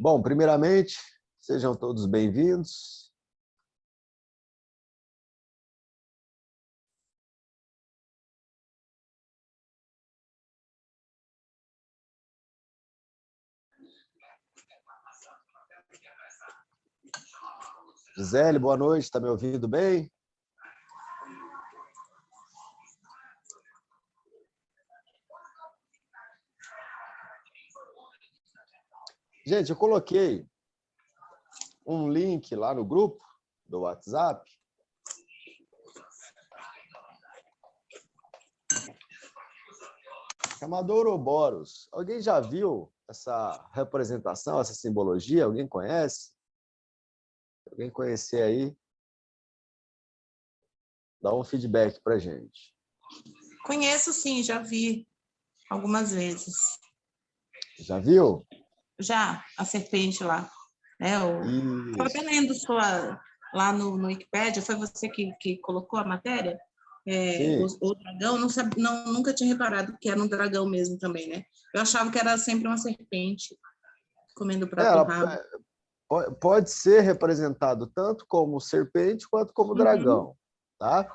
Bom, primeiramente, sejam todos bem-vindos. Gisele, boa noite, está me ouvindo bem? Gente, eu coloquei um link lá no grupo do WhatsApp. Chamado Ouroboros. Alguém já viu essa representação, essa simbologia? Alguém conhece? Alguém conhecer aí? Dá um feedback para a gente. Conheço, sim, já vi algumas vezes. Já viu? Já, a serpente lá. Estava até lendo lá no Wikipédia, foi você que colocou a matéria? O dragão, nunca tinha reparado que era um dragão mesmo também, né? Eu achava que era sempre uma serpente comendo o próprio rabo. Pode ser representado tanto como serpente quanto como dragão, tá?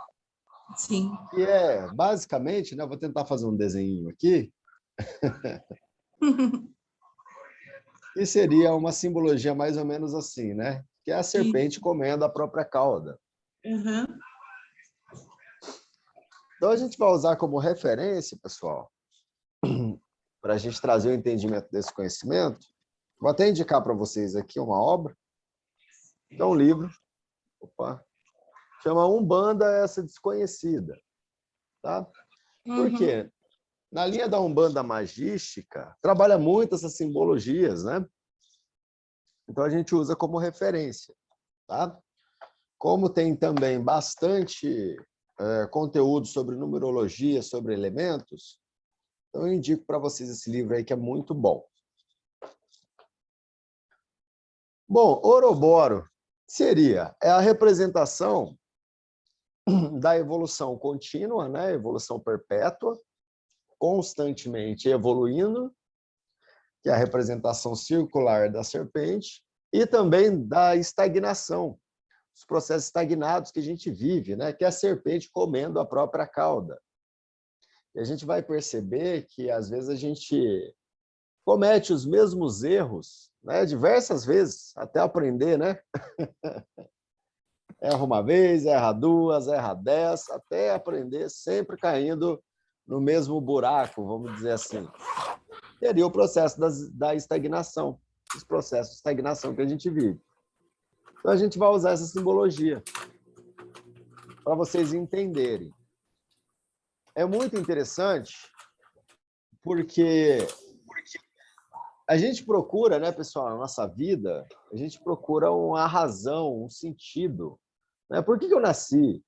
Sim. E basicamente, né, vou tentar fazer um desenho aqui, e seria uma simbologia mais ou menos assim, né? Que é a serpente comendo a própria cauda. Uhum. Então, a gente vai usar como referência, pessoal, para a gente trazer o entendimento desse conhecimento. Vou até indicar para vocês aqui uma obra, que é um livro, chama Umbanda Essa Desconhecida. Tá? Por quê? Na linha da Umbanda magística, trabalha muito essas simbologias, né? Então, a gente usa como referência. Tá? Como tem também bastante conteúdo sobre numerologia, sobre elementos, então eu indico para vocês esse livro aí, que é muito bom. Bom, Ouroboros é a representação da evolução contínua, né? Evolução perpétua, constantemente evoluindo, que é a representação circular da serpente, e também da estagnação, os processos estagnados que a gente vive, né? Que é a serpente comendo a própria cauda. E a gente vai perceber que, às vezes, a gente comete os mesmos erros, né? Diversas vezes, até aprender, né? Erra uma vez, erra duas, erra 10, até aprender, sempre caindo no mesmo buraco, vamos dizer assim. Seria o processo da estagnação, os processos de estagnação que a gente vive. Então, a gente vai usar essa simbologia para vocês entenderem. É muito interessante porque a gente procura, né, pessoal, na nossa vida, a gente procura uma razão, um sentido. Né? Por que eu nasci?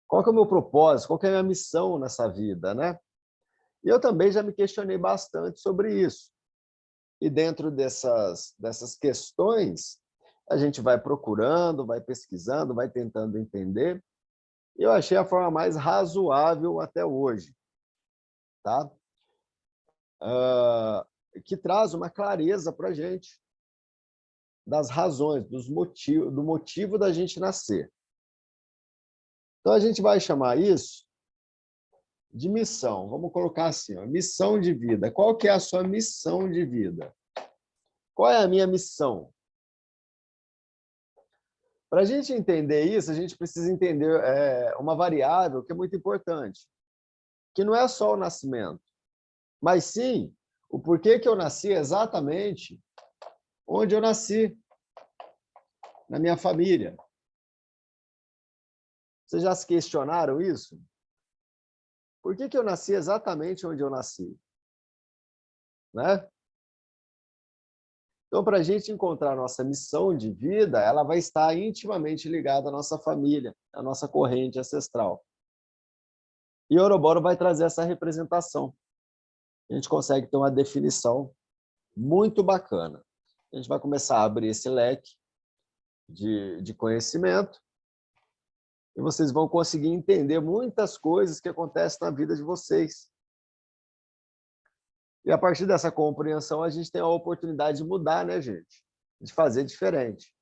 Qual que é o meu propósito? Qual que é a minha missão nessa vida, né? E eu também já me questionei bastante sobre isso. E dentro dessas questões, a gente vai procurando, vai pesquisando, vai tentando entender. E eu achei a forma mais razoável até hoje, tá? Que traz uma clareza para a gente das razões, do motivo da gente nascer. Então, a gente vai chamar isso de missão. Vamos colocar assim, ó, missão de vida. Qual que é a sua missão de vida? Qual é a minha missão? Para a gente entender isso, a gente precisa entender uma variável que é muito importante, que não é só o nascimento, mas sim o porquê que eu nasci exatamente onde eu nasci, na minha família. Vocês já se questionaram isso? Por que eu nasci exatamente onde eu nasci? Né? Então, para a gente encontrar a nossa missão de vida, ela vai estar intimamente ligada à nossa família, à nossa corrente ancestral. E o Ouroboros vai trazer essa representação. A gente consegue ter uma definição muito bacana. A gente vai começar a abrir esse leque de conhecimento e vocês vão conseguir entender muitas coisas que acontecem na vida de vocês. E a partir dessa compreensão, a gente tem a oportunidade de mudar, né, gente? De fazer diferente.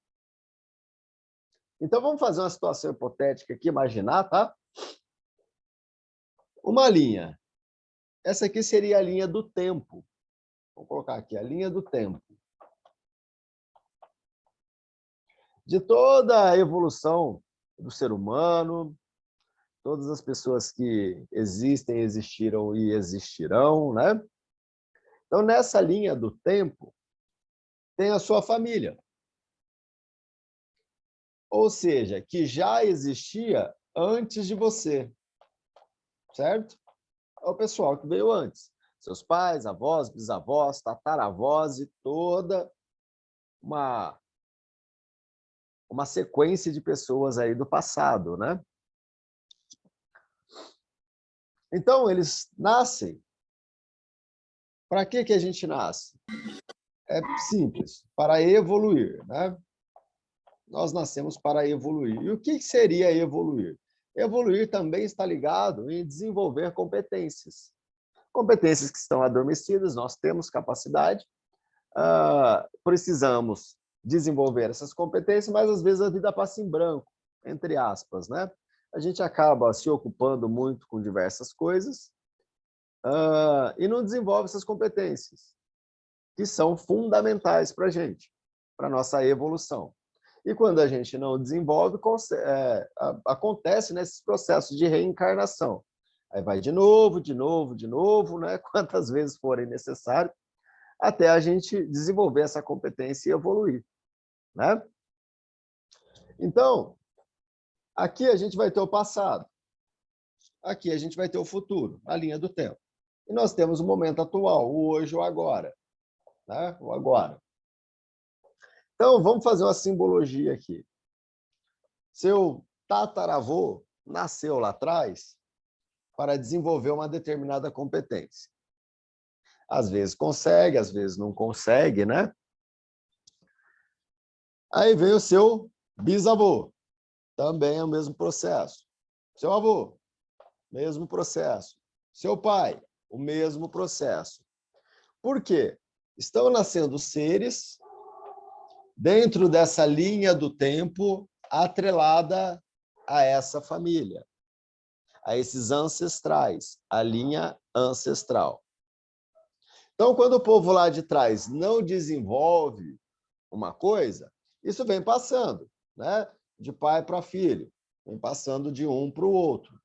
Então, vamos fazer uma situação hipotética aqui, imaginar, tá? Uma linha. Essa aqui seria a linha do tempo. Vou colocar aqui a linha do tempo. De toda a evolução do ser humano, todas as pessoas que existem, existiram e existirão, né? Então, nessa linha do tempo, tem a sua família. Ou seja, que já existia antes de você, certo? É o pessoal que veio antes. Seus pais, avós, bisavós, tataravós e toda uma sequência de pessoas aí do passado, né? Então, eles nascem. Para que a gente nasce? É simples, para evoluir, né? Nós nascemos para evoluir. E o que seria evoluir? Evoluir também está ligado em desenvolver competências. Competências que estão adormecidas, nós temos capacidade, precisamos desenvolver essas competências, mas às vezes a vida passa em branco, entre aspas, né? A gente acaba se ocupando muito com diversas coisas e não desenvolve essas competências, que são fundamentais para a gente, para a nossa evolução. E quando a gente não desenvolve, acontece nesses processos de reencarnação. Aí vai de novo, né? Quantas vezes forem necessário, até a gente desenvolver essa competência e evoluir, né? Então, aqui a gente vai ter o passado, aqui a gente vai ter o futuro, a linha do tempo. E nós temos o momento atual, o hoje, o agora, né? O agora. Então, vamos fazer uma simbologia aqui. Seu tataravô nasceu lá atrás para desenvolver uma determinada competência. Às vezes consegue, às vezes não consegue, né? Aí vem o seu bisavô, também é o mesmo processo. Seu avô, mesmo processo. Seu pai, o mesmo processo. Por quê? Estão nascendo seres dentro dessa linha do tempo atrelada a essa família, a esses ancestrais, a linha ancestral. Então, quando o povo lá de trás não desenvolve uma coisa, isso vem passando, né? De pai para filho, vem passando de um para o outro.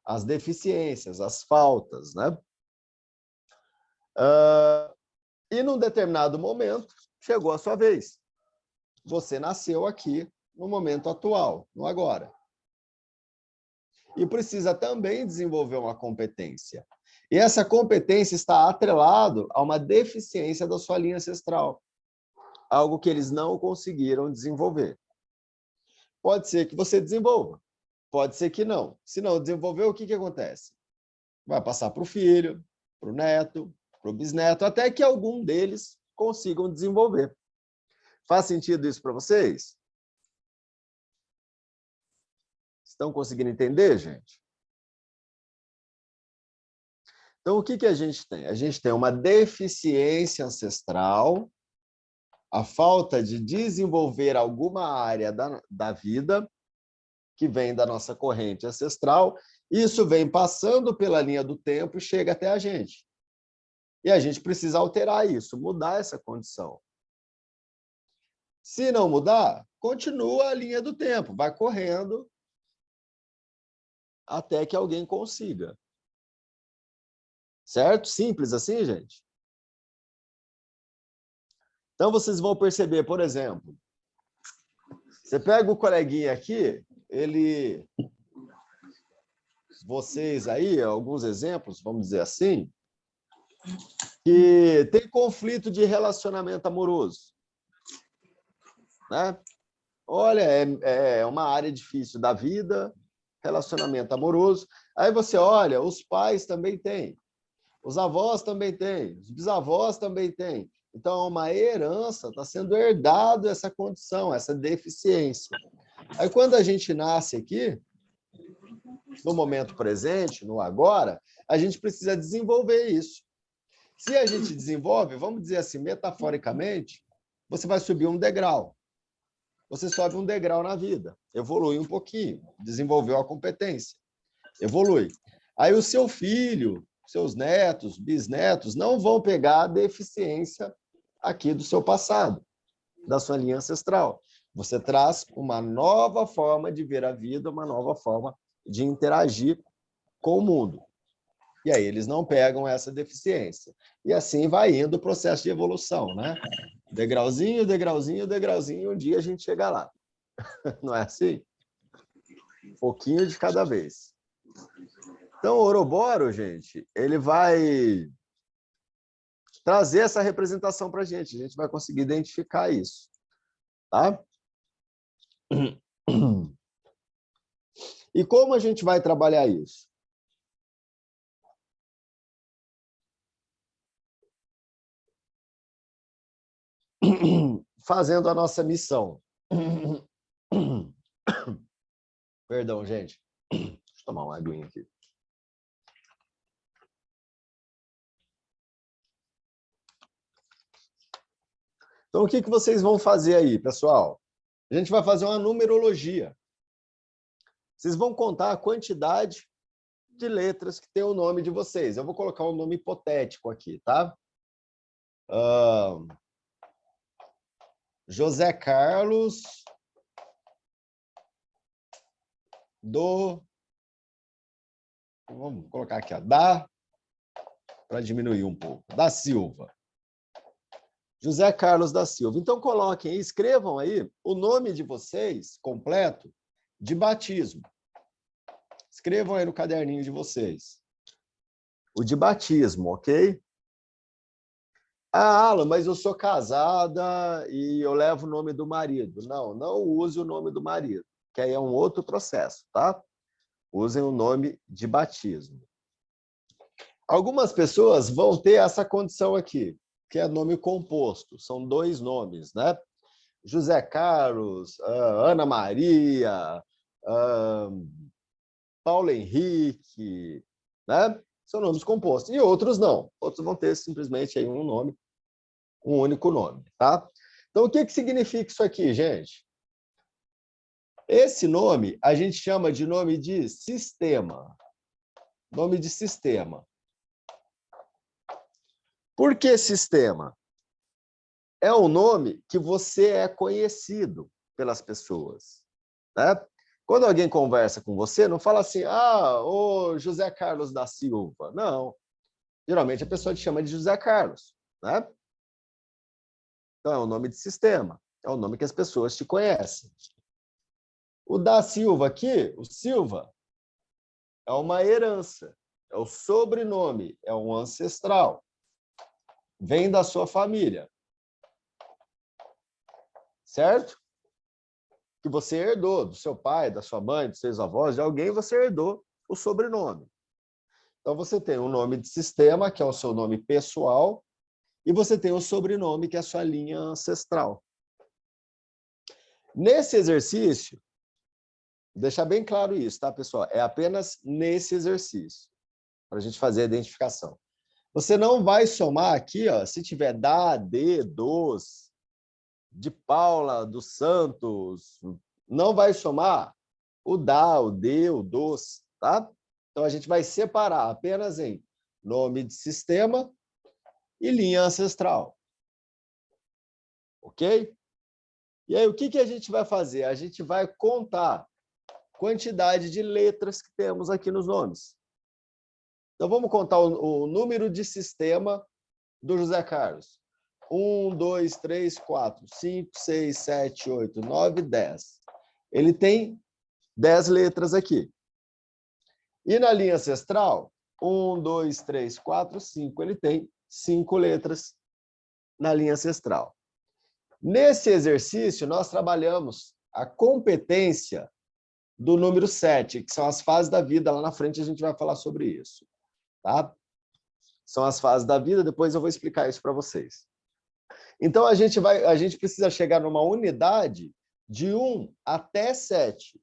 As deficiências, as faltas, né? E num determinado momento, chegou a sua vez. Você nasceu aqui no momento atual, no agora. E precisa também desenvolver uma competência. E essa competência está atrelada a uma deficiência da sua linha ancestral, algo que eles não conseguiram desenvolver. Pode ser que você desenvolva, pode ser que não. Se não desenvolver, o que acontece? Vai passar para o filho, para o neto, para o bisneto, até que algum deles consigam desenvolver. Faz sentido isso para vocês? Estão conseguindo entender, gente? Então, o que a gente tem? A gente tem uma deficiência ancestral, a falta de desenvolver alguma área da vida que vem da nossa corrente ancestral. Isso vem passando pela linha do tempo e chega até a gente. E a gente precisa alterar isso, mudar essa condição. Se não mudar, continua a linha do tempo, vai correndo até que alguém consiga. Certo? Simples assim, gente? Então, vocês vão perceber, por exemplo, você pega o coleguinha aqui, vocês aí, alguns exemplos, vamos dizer assim, que tem conflito de relacionamento amoroso. Né? Olha, é uma área difícil da vida, relacionamento amoroso. Aí você olha, os pais também têm, os avós também têm, os bisavós também têm. Então, é uma herança, está sendo herdado essa condição, essa deficiência. Aí, quando a gente nasce aqui, no momento presente, no agora, a gente precisa desenvolver isso. Se a gente desenvolve, vamos dizer assim, metaforicamente, você vai subir um degrau. Você sobe um degrau na vida, evolui um pouquinho, desenvolveu a competência, evolui. Aí o seu filho, seus netos, bisnetos, não vão pegar a deficiência aqui do seu passado, da sua linha ancestral. Você traz uma nova forma de ver a vida, uma nova forma de interagir com o mundo. E aí eles não pegam essa deficiência. E assim vai indo o processo de evolução, né? Degrauzinho, degrauzinho, degrauzinho, um dia a gente chega lá. Não é assim? Um pouquinho de cada vez. Então, o Ouroboros, gente, ele vai trazer essa representação para a gente vai conseguir identificar isso. Tá? E como a gente vai trabalhar isso? Fazendo a nossa missão. Perdão, gente. Deixa eu tomar uma aguinha aqui. Então, o que vocês vão fazer aí, pessoal? A gente vai fazer uma numerologia. Vocês vão contar a quantidade de letras que tem o nome de vocês. Eu vou colocar um nome hipotético aqui, tá? José Carlos do... Vamos colocar aqui, ó, para diminuir um pouco, da Silva. José Carlos da Silva. Então, coloquem, escrevam aí o nome de vocês completo de batismo. Escrevam aí no caderninho de vocês. O de batismo, ok? Ah, Alan, mas eu sou casada e eu levo o nome do marido. Não, não use o nome do marido, que aí é um outro processo, tá? Usem o nome de batismo. Algumas pessoas vão ter essa condição aqui, que é nome composto. São 2 nomes, né? José Carlos, Ana Maria, Paulo Henrique, né? São nomes compostos. E outros não. Outros vão ter simplesmente aí um nome, um único nome, tá? Então, o que significa isso aqui, gente? Esse nome a gente chama de nome de sistema. Nome de sistema. Por que sistema? É um nome que você é conhecido pelas pessoas, né? Quando alguém conversa com você, não fala assim, ô José Carlos da Silva. Não. Geralmente a pessoa te chama de José Carlos, né? Então é um nome de sistema. É um nome que as pessoas te conhecem. O da Silva aqui, o Silva, é uma herança. É o sobrenome, é um ancestral. Vem da sua família. Certo? Que você herdou do seu pai, da sua mãe, dos seus avós, de alguém, você herdou o sobrenome. Então, você tem um nome de sistema, que é o seu nome pessoal, e você tem o sobrenome, que é a sua linha ancestral. Nesse exercício, vou deixar bem claro isso, tá, pessoal? É apenas nesse exercício, para a gente fazer a identificação. Você não vai somar aqui, ó, se tiver dos, de Paula, dos Santos, não vai somar o o o dos, tá? Então, a gente vai separar apenas em nome de sistema e linha ancestral. Ok? E aí, o que a gente vai fazer? A gente vai contar a quantidade de letras que temos aqui nos nomes. Então, vamos contar o número de sistema do José Carlos. 1, 2, 3, 4, 5, 6, 7, 8, 9, 10. Ele tem 10 letras aqui. E na linha ancestral, 1, 2, 3, 4, 5. Ele tem 5 letras na linha ancestral. Nesse exercício, nós trabalhamos a competência do número 7, que são as fases da vida. Lá na frente a gente vai falar sobre isso. Tá? São as fases da vida, depois eu vou explicar isso para vocês. Então, a gente precisa chegar numa unidade de 1 até 7.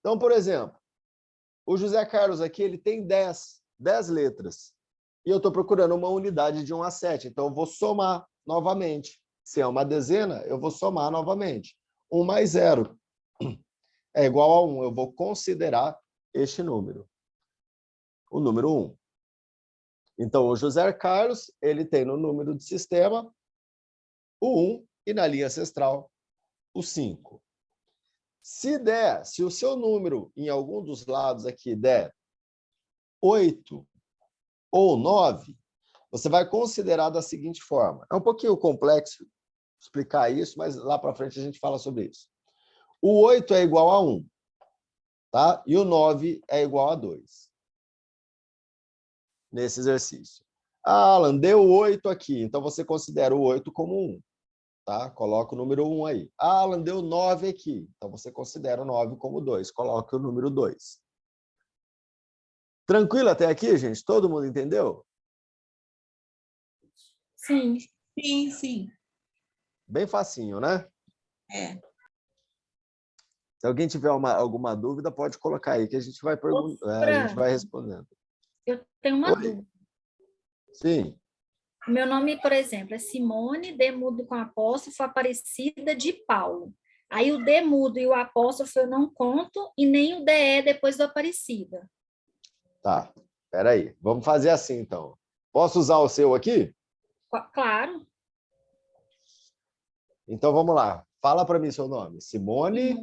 Então, por exemplo, o José Carlos aqui, ele tem 10 10 letras. E eu estou procurando uma unidade de 1 a 7. Então, eu vou somar novamente. Se é uma dezena, eu vou somar novamente. 1 mais 0 é igual a 1. Eu vou considerar este número. O número 1. Então, o José Carlos, ele tem no número de sistema o 1 e na linha ancestral o 5. Se o seu número em algum dos lados aqui der 8 ou 9, você vai considerar da seguinte forma. É um pouquinho complexo explicar isso, mas lá para frente a gente fala sobre isso. O 8 é igual a 1, tá? E o 9 é igual a 2. Nesse exercício. Alan, deu 8 aqui, então você considera o 8 como 1. Tá? Coloca o número 1 aí. Alan, deu 9 aqui, então você considera o 9 como 2. Coloca o número 2. Tranquilo até aqui, gente? Todo mundo entendeu? Sim. Sim, sim. Bem facinho, né? É. Se alguém tiver alguma dúvida, pode colocar aí, que a gente vai a gente vai respondendo. Eu tenho uma dúvida. Sim. O meu nome, por exemplo, é Simone, D mudo com apóstrofo, Aparecida de Paulo. Aí o D mudo e o apóstrofo eu não conto, e nem o DE depois do Aparecida. Tá, espera aí. Vamos fazer assim, então. Posso usar o seu aqui? Claro. Então, vamos lá. Fala para mim seu nome. Simone.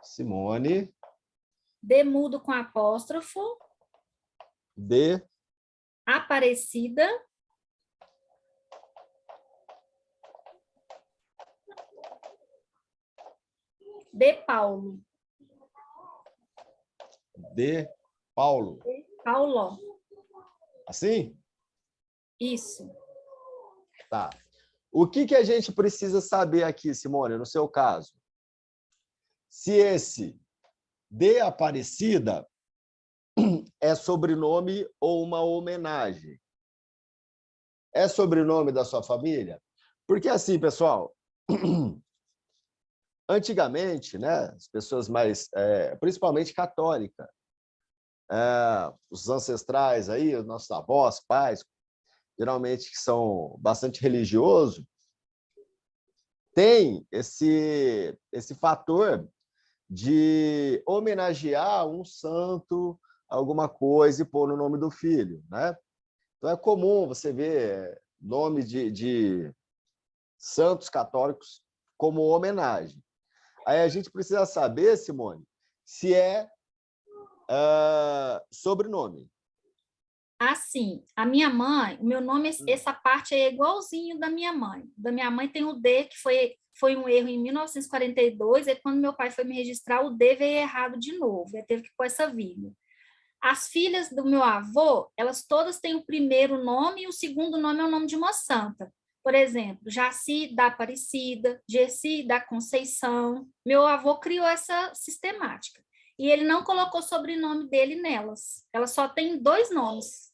Simone. D mudo com apóstrofo. D. Aparecida. De Paulo. De Paulo. De Paulo. Assim? Isso. Tá. O que a gente precisa saber aqui, Simone, no seu caso? Se esse de Aparecida é sobrenome ou uma homenagem? É sobrenome da sua família? Porque assim, pessoal, antigamente, né, as pessoas mais, principalmente católica, os ancestrais aí, os nossos avós, pais, geralmente que são bastante religiosos, tem esse fator de homenagear um santo, alguma coisa e pôr no nome do filho, né? Então é comum você ver nome de santos católicos como homenagem. Aí a gente precisa saber, Simone, se é sobrenome. Assim, a minha mãe, o meu nome, essa parte é igualzinho da minha mãe. Da minha mãe tem o D, que foi um erro em 1942, e quando meu pai foi me registrar, o D veio errado de novo, ele teve que pôr essa vírgula. As filhas do meu avô, elas todas têm o primeiro nome e o segundo nome é o nome de uma santa. Por exemplo, Jaci da Aparecida, Gessi da Conceição. Meu avô criou essa sistemática. E ele não colocou o sobrenome dele nelas. Elas só têm 2 nomes.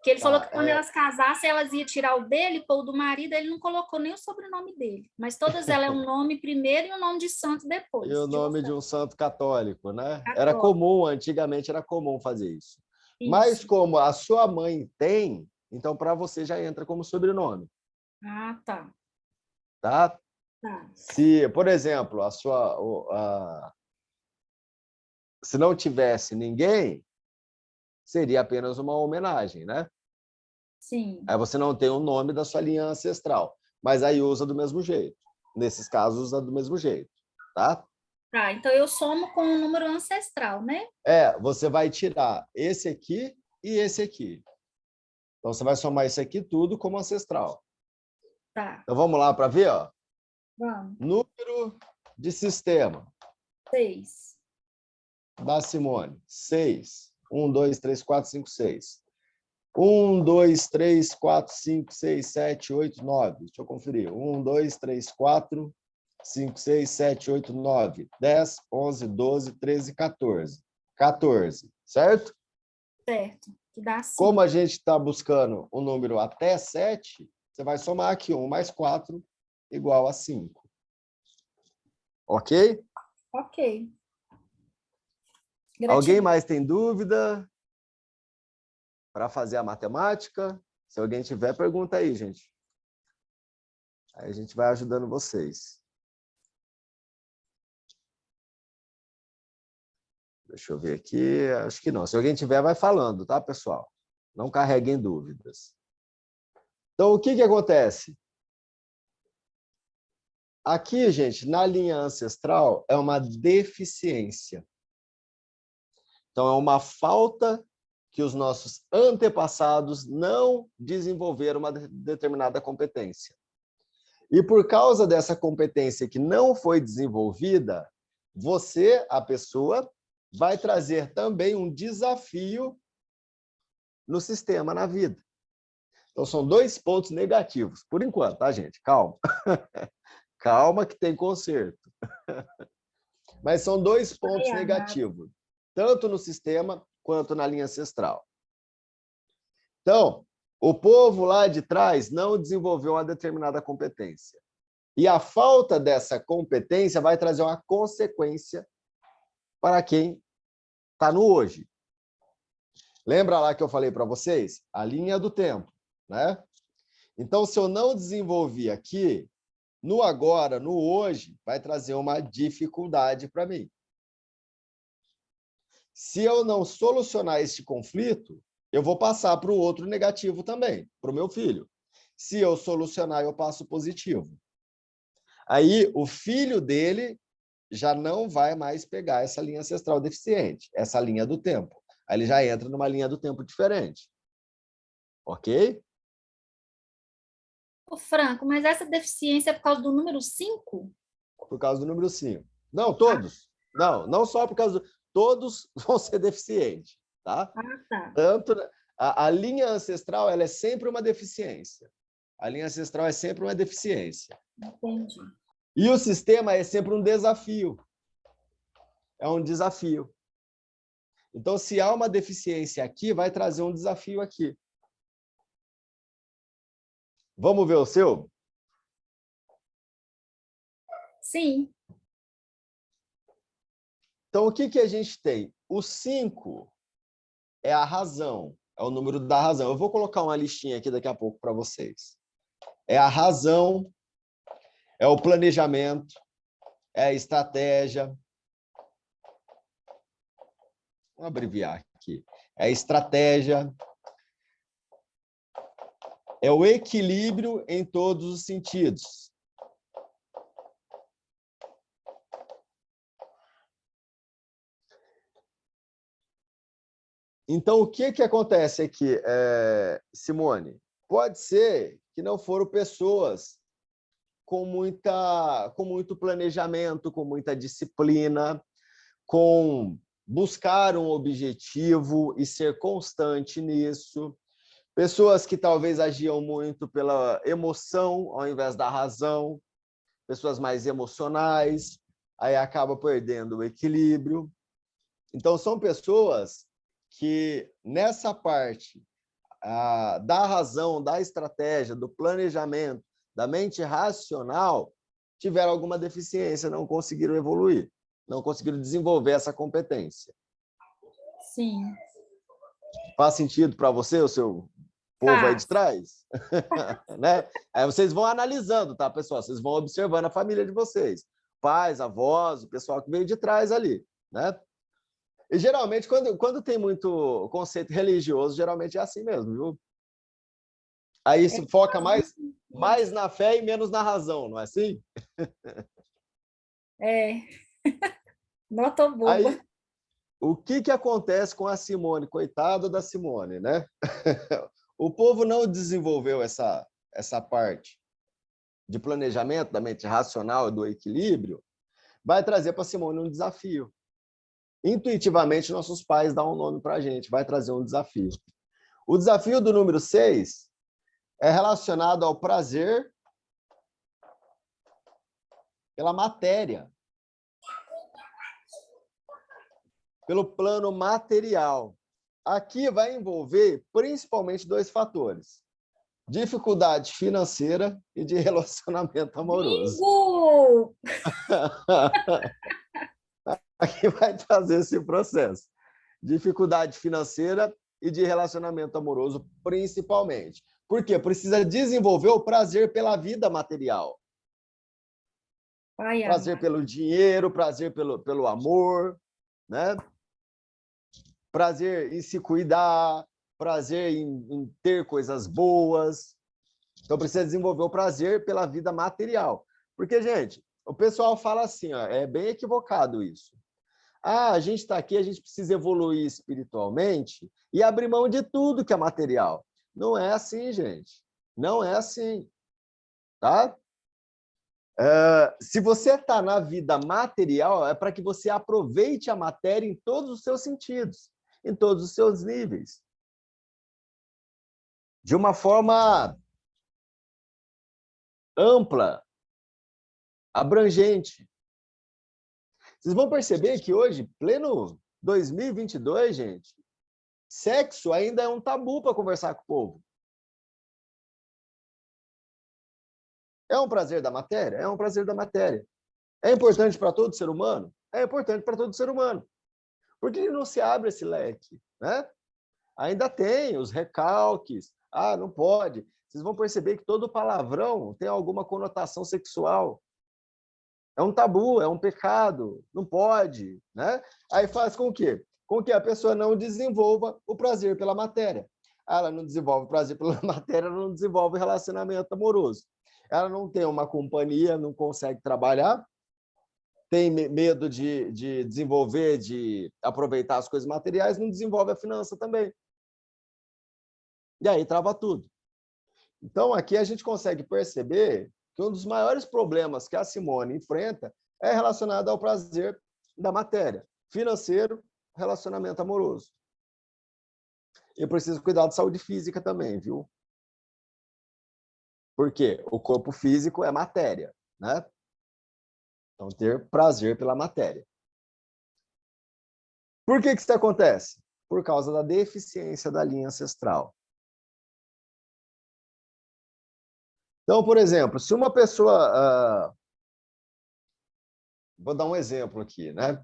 Que ele falou que quando elas casassem, elas iam tirar o dele, pôr o do marido, ele não colocou nem o sobrenome dele. Mas todas elas é um nome primeiro e um nome de santo depois. E o nome de um santo católico, né? Católico. Era comum, antigamente era comum fazer isso. Mas como a sua mãe tem, então para você já entra como sobrenome. Ah, tá. Tá? Tá. Se, por exemplo, se não tivesse ninguém, seria apenas uma homenagem, né? Sim. Aí você não tem o nome da sua linha ancestral, mas aí usa do mesmo jeito. Nesses casos, usa do mesmo jeito, tá? Tá, então eu somo com o número ancestral, né? Você vai tirar esse aqui e esse aqui. Então, você vai somar isso aqui tudo como ancestral. Tá. Então, vamos lá para ver, ó. Vamos. Número de sistema. 6. Da Simone. 6. 1, 2, 3, 4, 5, 6. 1, 2, 3, 4, 5, 6, 7, 8, 9. Deixa eu conferir. 1, 2, 3, 4, 5, 6, 7, 8, 9, 10, 11, 12, 13, 14. 14, certo? Certo. Que dá 5. Como a gente está buscando um número até 7, você vai somar aqui 1 mais 4 igual a 5. Ok? Ok. Alguém mais tem dúvida para fazer a matemática? Se alguém tiver, pergunta aí, gente. Aí a gente vai ajudando vocês. Deixa eu ver aqui. Acho que não. Se alguém tiver, vai falando, tá, pessoal? Não carreguem dúvidas. Então, o que que acontece? Aqui, gente, na linha ancestral, é uma deficiência. Então, é uma falta que os nossos antepassados não desenvolveram uma determinada competência. E por causa dessa competência que não foi desenvolvida, você, a pessoa, vai trazer também um desafio no sistema, na vida. Então, são 2 pontos negativos, por enquanto, tá, gente? Calma. Calma que tem conserto. Mas são 2 pontos negativos, tanto no sistema quanto na linha ancestral. Então, o povo lá de trás não desenvolveu uma determinada competência. E a falta dessa competência vai trazer uma consequência para quem está no hoje. Lembra lá que eu falei para vocês? A linha do tempo, né? Então, se eu não desenvolvi aqui, no agora, no hoje, vai trazer uma dificuldade para mim. Se eu não solucionar este conflito, eu vou passar para o outro negativo também, para o meu filho. Se eu solucionar, eu passo positivo. Aí, o filho dele já não vai mais pegar essa linha ancestral deficiente, essa linha do tempo. Aí ele já entra numa linha do tempo diferente. Ok? Ô, Franco, mas essa deficiência é por causa do número 5? Por causa do número 5. Não, todos. Não só por causa do... Todos vão ser deficientes, tá? Tá. Tanto a linha ancestral, ela é sempre uma deficiência. A linha ancestral é sempre uma deficiência. Entendi. E o sistema é sempre um desafio. É um desafio. Então, se há uma deficiência aqui, vai trazer um desafio aqui. Vamos ver o seu? Sim. Então, o que que a gente tem? O 5 é a razão, é o número da razão. Eu vou colocar uma listinha aqui daqui a pouco para vocês. É a razão, é o planejamento, é a estratégia. Vamos abreviar aqui. É a estratégia, é o equilíbrio em todos os sentidos. Então, o que que acontece aqui, Simone? Pode ser que não foram pessoas com muito planejamento, com muita disciplina, com buscar um objetivo e ser constante nisso. Pessoas que talvez agiam muito pela emoção ao invés da razão, pessoas mais emocionais, aí acaba perdendo o equilíbrio. Então, são pessoas que, nessa parte da razão, da estratégia, do planejamento, da mente racional, tiveram alguma deficiência, não conseguiram evoluir, não conseguiram desenvolver essa competência. Sim. Faz sentido para você, o seu povo aí de trás? Né? Aí vocês vão analisando, tá, pessoal? Vocês vão observando a família de vocês. Pais, avós, o pessoal que veio de trás ali, né? E, geralmente, quando tem muito conceito religioso, geralmente é assim mesmo, viu? Aí se foca mais na fé e menos na razão, não é assim? É. Nota boa. Aí, o que acontece com a Simone? Coitada da Simone, né? O povo não desenvolveu essa parte de planejamento da mente racional e do equilíbrio, vai trazer para a Simone um desafio. Intuitivamente, nossos pais dão um nome para a gente, vai trazer um desafio. O desafio do número 6 é relacionado ao prazer pela matéria, pelo plano material. Aqui vai envolver principalmente 2 fatores: dificuldade financeira e de relacionamento amoroso. que vai trazer esse processo. Dificuldade financeira e de relacionamento amoroso, principalmente. Por quê? Precisa desenvolver o prazer pela vida material. Prazer pelo dinheiro, prazer pelo amor, né? Prazer em se cuidar, prazer em ter coisas boas. Então, precisa desenvolver o prazer pela vida material. Porque, gente, o pessoal fala assim, ó, é bem equivocado isso. Ah, a gente está aqui, a gente precisa evoluir espiritualmente e abrir mão de tudo que é material. Não é assim, gente. Não é assim. Tá? Se você está na vida material, é para que você aproveite a matéria em todos os seus sentidos, em todos os seus níveis. De uma forma ampla, abrangente. Vocês vão perceber que hoje, pleno 2022, gente, sexo ainda é um tabu para conversar com o povo. É um prazer da matéria? É um prazer da matéria. É importante para todo ser humano? É importante para todo ser humano. Por que não se abre esse leque? Né? Ainda tem os recalques. Ah, não pode. Vocês vão perceber que todo palavrão tem alguma conotação sexual. É um tabu, é um pecado, não pode. Né? Aí faz com que? Com que a pessoa não desenvolva o prazer pela matéria. Ela não desenvolve o prazer pela matéria, ela não desenvolve relacionamento amoroso. Ela não tem uma companhia, não consegue trabalhar, tem medo de desenvolver, de aproveitar as coisas materiais, não desenvolve a finança também. E aí trava tudo. Então, aqui a gente consegue perceber que um dos maiores problemas que a Simone enfrenta é relacionado ao prazer da matéria, financeiro, relacionamento amoroso. Eu preciso cuidar de saúde física também, viu? Porque o corpo físico é matéria, né? Então, ter prazer pela matéria. Por que isso acontece? Por causa da deficiência da linha ancestral. Então, por exemplo, se uma pessoa... vou dar um exemplo aqui, né?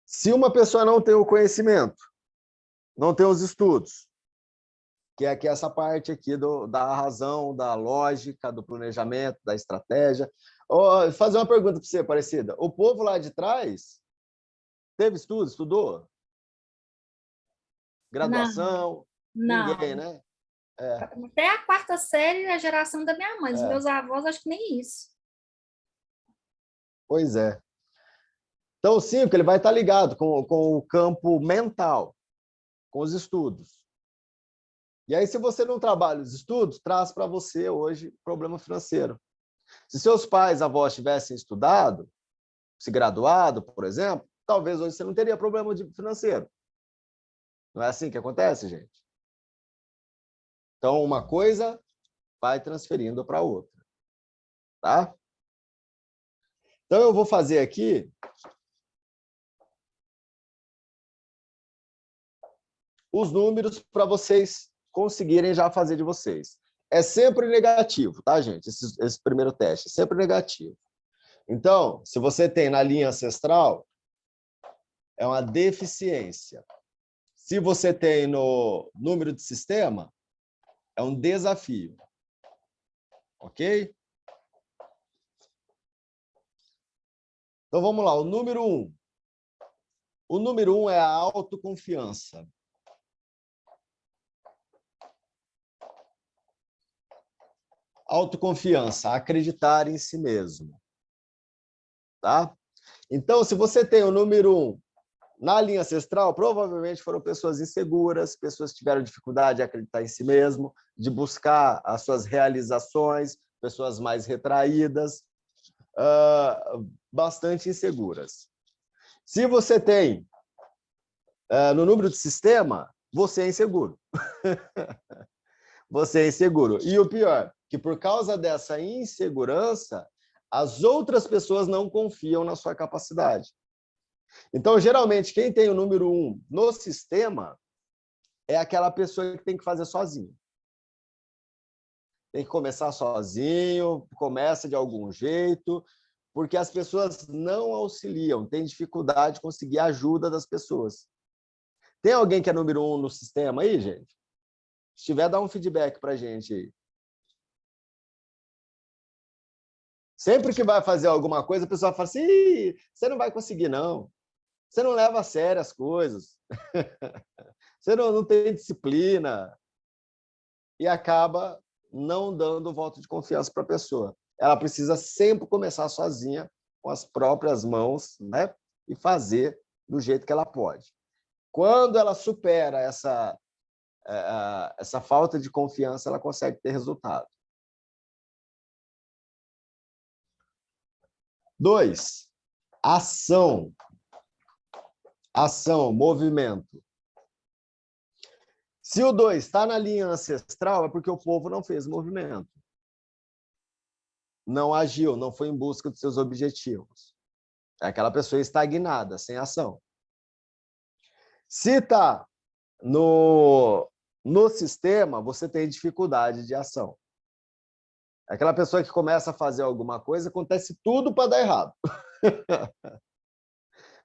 Se uma pessoa não tem o conhecimento, não tem os estudos, que é aqui essa parte aqui da razão, da lógica, do planejamento, da estratégia. Vou fazer uma pergunta para você, Aparecida. O povo lá de trás teve estudo, estudou? Graduação? Não. Ninguém, né? Até a quarta série é a geração da minha mãe. Os meus avós, acho que nem isso. Pois é. Então, o 5 ele vai estar ligado com o campo mental, com os estudos. E aí, se você não trabalha os estudos, traz para você hoje problema financeiro. Se seus pais, avós tivessem estudado, se graduado, por exemplo, talvez hoje você não teria problema financeiro. Não é assim que acontece, gente? Então, uma coisa vai transferindo para outra. Tá? Então, eu vou fazer aqui os números para vocês conseguirem já fazer de vocês. É sempre negativo, tá, gente? Esse primeiro teste é sempre negativo. Então, se você tem na linha ancestral, é uma deficiência. Se você tem no número de sistema, é um desafio. Ok? Então, vamos lá. O número 1. O número 1 é a autoconfiança. Autoconfiança, acreditar em si mesmo. Tá? Então, se você tem o número 1 na linha ancestral, provavelmente foram pessoas inseguras, pessoas que tiveram dificuldade de acreditar em si mesmo, de buscar as suas realizações, pessoas mais retraídas, bastante inseguras. Se você tem no número de sistema, você é inseguro. Você é inseguro. E o pior, que por causa dessa insegurança, as outras pessoas não confiam na sua capacidade. Então, geralmente, quem tem o número 1 no sistema é aquela pessoa que tem que fazer sozinho. tem que começar sozinho, começa de algum jeito, porque as pessoas não auxiliam, tem dificuldade de conseguir a ajuda das pessoas. Tem alguém que é número 1 no sistema aí, gente? Se tiver, dá um feedback para a gente aí. Sempre que vai fazer alguma coisa, a pessoa fala assim, você não vai conseguir, não. Você não leva a sério as coisas. Você não tem disciplina. E acaba não dando voto de confiança para a pessoa. Ela precisa sempre começar sozinha, com as próprias mãos, né? E fazer do jeito que ela pode. Quando ela supera essa falta de confiança, ela consegue ter resultado. 2, ação. Ação, movimento. Se o 2 está na linha ancestral, é porque o povo não fez movimento. Não agiu, não foi em busca dos seus objetivos. É aquela pessoa estagnada, sem ação. Se está no sistema, você tem dificuldade de ação. É aquela pessoa que começa a fazer alguma coisa, acontece tudo para dar errado.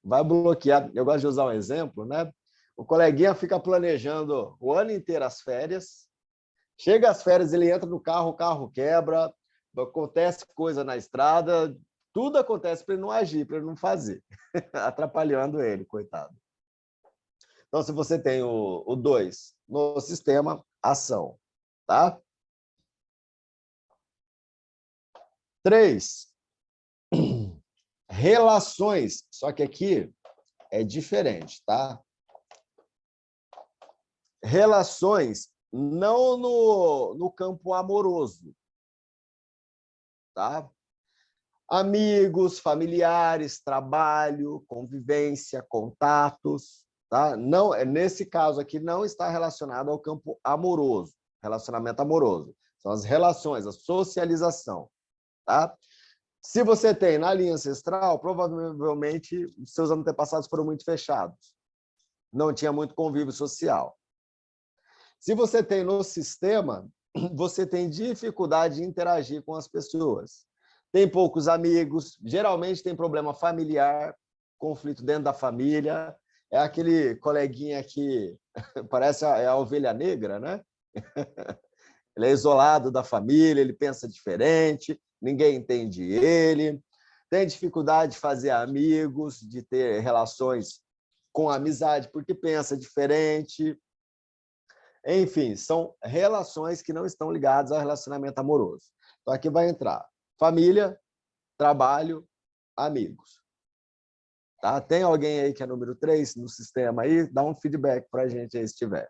Vai bloquear. Eu gosto de usar um exemplo, né? O coleguinha fica planejando o ano inteiro as férias. Chega as férias, ele entra no carro, o carro quebra, acontece coisa na estrada, tudo acontece para ele não agir, para ele não fazer, atrapalhando ele, coitado. Então, se você tem o 2 no sistema, ação, tá? 3, relações, só que aqui é diferente, tá? Relações não no campo amoroso, tá? Amigos, familiares, trabalho, convivência, contatos, tá? Não, nesse caso aqui não está relacionado ao campo amoroso, relacionamento amoroso. São as relações, a socialização, tá? Se você tem na linha ancestral, provavelmente os seus antepassados foram muito fechados. Não tinha muito convívio social. Se você tem no sistema, você tem dificuldade de interagir com as pessoas. Tem poucos amigos, geralmente tem problema familiar, conflito dentro da família. É aquele coleguinha que parece a ovelha negra, né? Ele é isolado da família, ele pensa diferente, ninguém entende ele, tem dificuldade de fazer amigos, de ter relações com amizade, porque pensa diferente. Enfim, são relações que não estão ligadas ao relacionamento amoroso. Então, aqui vai entrar família, trabalho, amigos. Tá? Tem alguém aí que é número 3 no sistema aí? Dá um feedback para a gente aí, se tiver.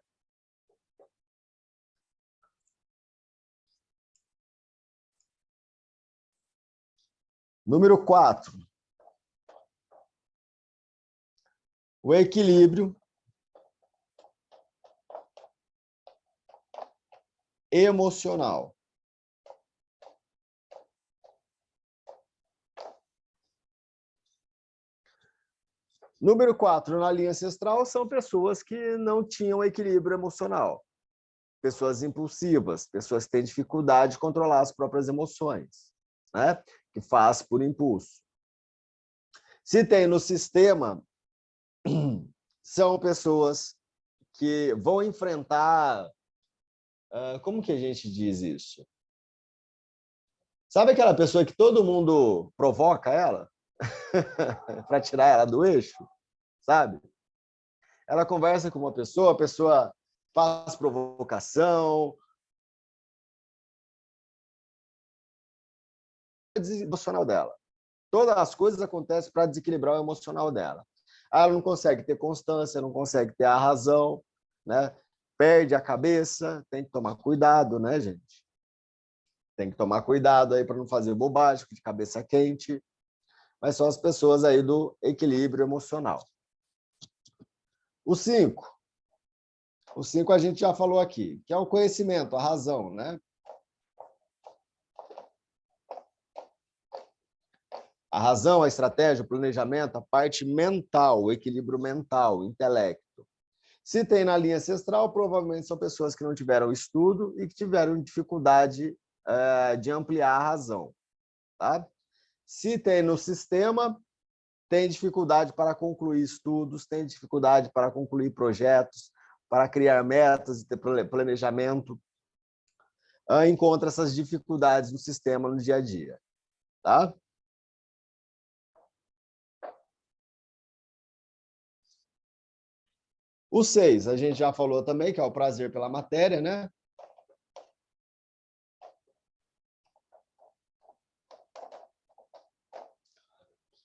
Número 4. O equilíbrio emocional. Número 4, na linha ancestral, são pessoas que não tinham equilíbrio emocional. Pessoas impulsivas, pessoas que têm dificuldade de controlar as próprias emoções, né? Que faz por impulso. Se tem no sistema, são pessoas que vão enfrentar... Como que a gente diz isso? Sabe aquela pessoa que todo mundo provoca ela? Para tirar ela do eixo? Sabe? Ela conversa com uma pessoa, a pessoa faz provocação, emocional dela. Todas as coisas acontecem para desequilibrar o emocional dela. Ela não consegue ter constância, não consegue ter a razão, né? Perde a cabeça, tem que tomar cuidado, né, gente? Tem que tomar cuidado aí para não fazer bobagem, de cabeça quente. Mas são as pessoas aí do equilíbrio emocional. O 5. O 5 a gente já falou aqui, que é o conhecimento, a razão, né? A razão, a estratégia, o planejamento, a parte mental, o equilíbrio mental, o intelecto. Se tem na linha ancestral, provavelmente são pessoas que não tiveram estudo e que tiveram dificuldade de ampliar a razão. Tá? Se tem no sistema, tem dificuldade para concluir estudos, tem dificuldade para concluir projetos, para criar metas e ter planejamento, encontra essas dificuldades no sistema no dia a dia. Tá? O 6, a gente já falou também, que é o prazer pela matéria, né?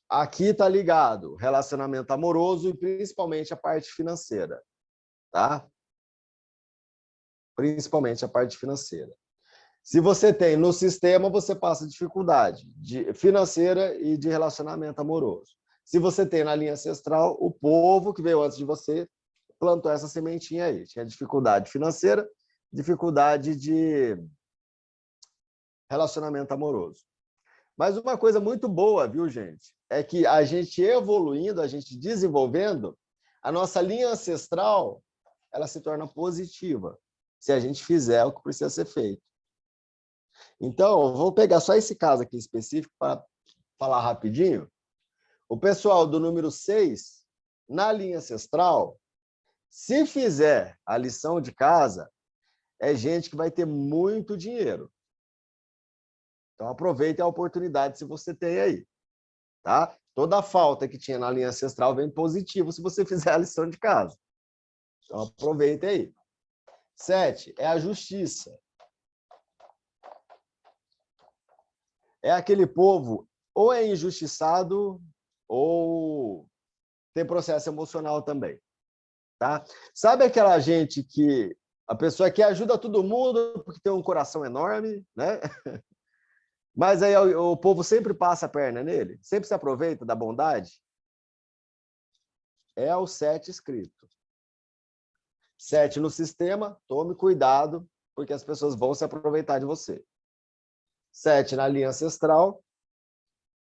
Aqui está ligado relacionamento amoroso e principalmente a parte financeira, tá? Principalmente a parte financeira. Se você tem no sistema, você passa dificuldade financeira e de relacionamento amoroso. Se você tem na linha ancestral, o povo que veio antes de você plantou essa sementinha aí. Tinha dificuldade financeira, dificuldade de relacionamento amoroso. Mas uma coisa muito boa, viu, gente? É que a gente evoluindo, a gente desenvolvendo, a nossa linha ancestral, ela se torna positiva, se a gente fizer o que precisa ser feito. Então, eu vou pegar só esse caso aqui específico para falar rapidinho. O pessoal do número 6, na linha ancestral, se fizer a lição de casa, é gente que vai ter muito dinheiro. Então, aproveite a oportunidade se você tem aí. Tá? Toda a falta que tinha na linha ancestral vem positivo se você fizer a lição de casa. Então, aproveite aí. 7 é a justiça. É aquele povo ou é injustiçado ou tem processo emocional também. Tá? Sabe aquela gente que a pessoa que ajuda todo mundo porque tem um coração enorme, né? Mas aí o povo sempre passa a perna nele, sempre se aproveita da bondade? É o 7 escrito. 7 no sistema, tome cuidado, porque as pessoas vão se aproveitar de você. 7 na linha ancestral,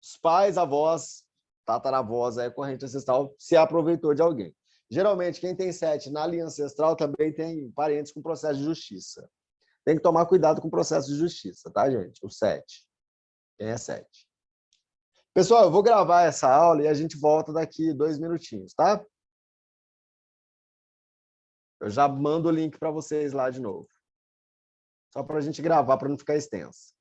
os pais, avós, tataravós, a corrente ancestral se aproveitou de alguém. Geralmente, quem tem 7 na linha ancestral também tem parentes com processo de justiça. Tem que tomar cuidado com o processo de justiça, tá, gente? O 7. Quem é 7? Pessoal, eu vou gravar essa aula e a gente volta daqui 2 minutinhos, tá? Eu já mando o link para vocês lá de novo. Só para a gente gravar, para não ficar extenso.